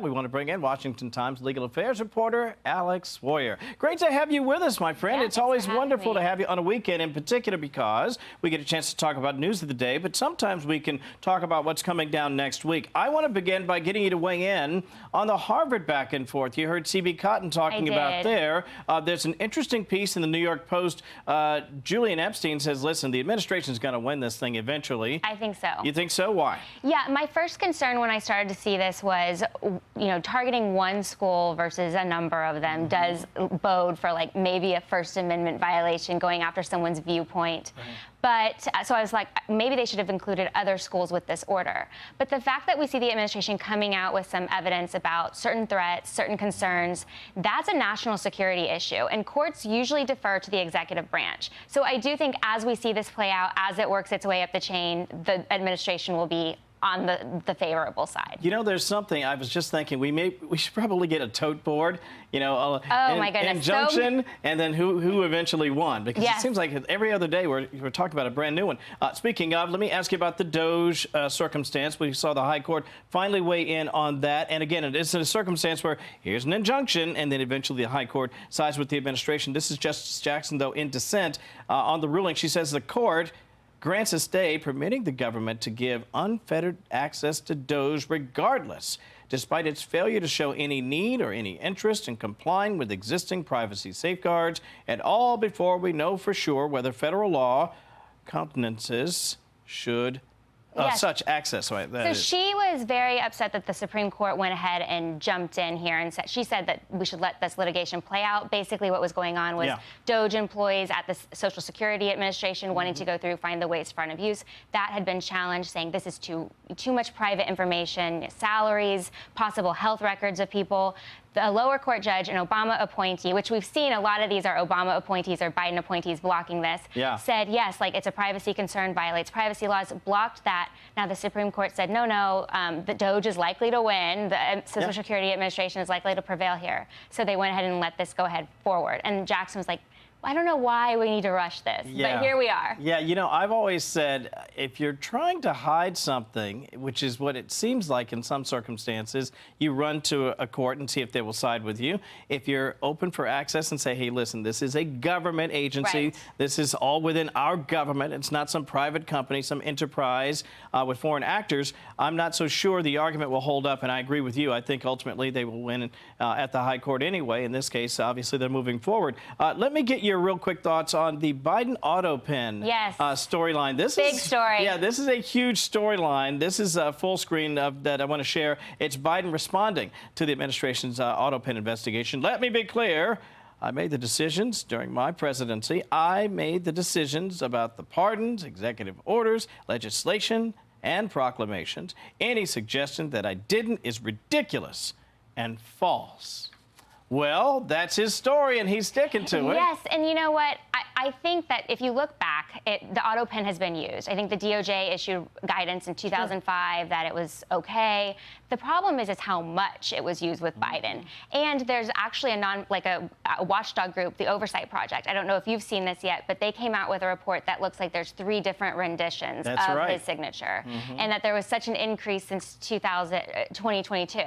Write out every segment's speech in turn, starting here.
We want to bring in Washington Times legal affairs reporter Alex Swoyer. Great to have you with us, my friend. Yeah, it's always wonderful to have you on a weekend, in particular because we get a chance to talk about news of the day, but sometimes we can talk about what's coming down next week. I want to begin by getting you to weigh in on the Harvard back and forth. You heard C.B. Cotton talking about there. There's an interesting piece in the New York Post. Julian Epstein says, listen, the administration's going to win this thing eventually. I think so. You think so? Why? Yeah, my first concern when I started to see this was, targeting one school versus a number of them does bode for maybe a First Amendment violation going after someone's viewpoint. Right. But so I was like, maybe they should have included other schools with this order. But the fact that we see the administration coming out with some evidence about certain threats, certain concerns, that's a national security issue. And courts usually defer to the executive branch. So I do think as we see this play out, as it works its way up the chain, the administration will be on the favorable side. There's something I was just thinking we should probably get a tote board, my goodness. Injunction, and then who eventually won, because it seems like every other day we're talking about a brand new one. Speaking of, let me ask you about the DOGE circumstance. We saw the High Court finally weigh in on that, and again, it's a circumstance where here's an injunction, and then eventually the High Court sides with the administration. This is Justice Jackson, though, in dissent on the ruling. She says the court grants a stay permitting the government to give unfettered access to DOGE regardless, despite its failure to show any need or any interest in complying with existing privacy safeguards, and all before we know for sure whether federal law countenances should such access. So she was very upset that the Supreme Court went ahead and jumped in here and said, she said that we should let this litigation play out. Basically what was going on was DOGE employees at the Social Security Administration wanting to go through, find the ways front of use. That had been challenged, saying this is too much private information, salaries, possible health records of people. The lower court judge, an Obama appointee, which we've seen a lot of these are Obama appointees or Biden appointees blocking this, said, yes, it's a privacy concern, violates privacy laws, blocked that. Now the Supreme Court said, no, the DOGE is likely to win. The Social Security Administration is likely to prevail here. So they went ahead and let this go ahead forward. And Jackson was like, I don't know why we need to rush this, but here we are. Yeah, I've always said if you're trying to hide something, which is what it seems like in some circumstances, you run to a court and see if they will side with you. If you're open for access and say, hey, listen, this is a government agency. Right. This is all within our government. It's not some private company, some enterprise with foreign actors. I'm not so sure the argument will hold up, and I agree with you. I think ultimately they will win at the High Court anyway. In this case, obviously, they're moving forward. Let me get your real quick thoughts on the Biden autopen storyline. This big story. Yeah, this is a huge storyline. This is a full screen that I want to share. It's Biden responding to the administration's autopen investigation. Let me be clear. I made the decisions during my presidency. I made the decisions about the pardons, executive orders, legislation, and proclamations. Any suggestion that I didn't is ridiculous and false. Well, that's his story, and he's sticking to it. Yes, and you know what? I think that if you look back, the autopen has been used. I think the DOJ issued guidance in 2005 that it was okay. The problem is how much it was used with Biden. And there's actually a watchdog group, the Oversight Project. I don't know if you've seen this yet, but they came out with a report that looks like there's 3 different renditions of his signature, and that there was such an increase since 2022.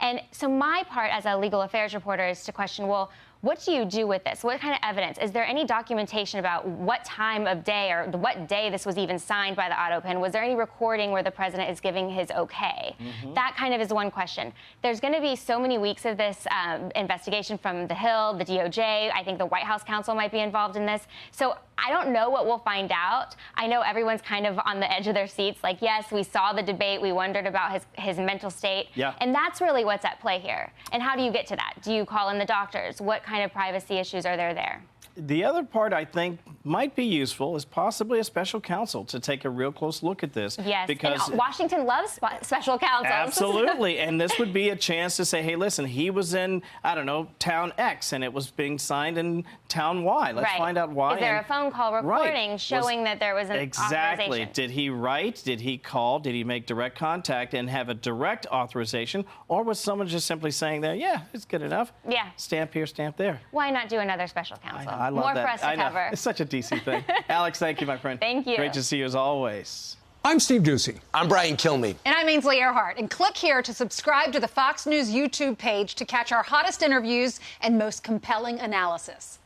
And so my part as a legal affairs reporter is to question, well, what do you do with this? What kind of evidence? Is there any documentation about what time of day or what day this was even signed by the autopen? Was there any recording where the president is giving his okay? That kind of is one question. There's going to be so many weeks of this investigation from the Hill, the DOJ. I think the White House counsel might be involved in this. So I don't know what we'll find out. I know everyone's kind of on the edge of their seats. Like, yes, we saw the debate. We wondered about his mental state. And that's really what's at play here. And how do you get to that? Do you call in the doctors? What kind of privacy issues are there? The other part I think might be useful is possibly a special counsel to take a real close look at this. Yes, because and Washington loves special counsels. Absolutely, and this would be a chance to say, hey, listen, he was in, I don't know, town X, and it was being signed in town Y. Let's find out why. Is there a phone call recording showing that there was an authorization? Did he write? Did he call? Did he make direct contact and have a direct authorization? Or was someone just simply saying there, yeah, it's good enough. Yeah. Stamp here, stamp there. Why not do another special counsel? I love More that. for us to cover. It's such a DC thing. Alex, thank you, my friend. Thank you. Great to see you as always. I'm Steve Doocy. I'm Brian Kilmeade. And I'm Ainsley Earhart. And click here to subscribe to the Fox News YouTube page to catch our hottest interviews and most compelling analysis.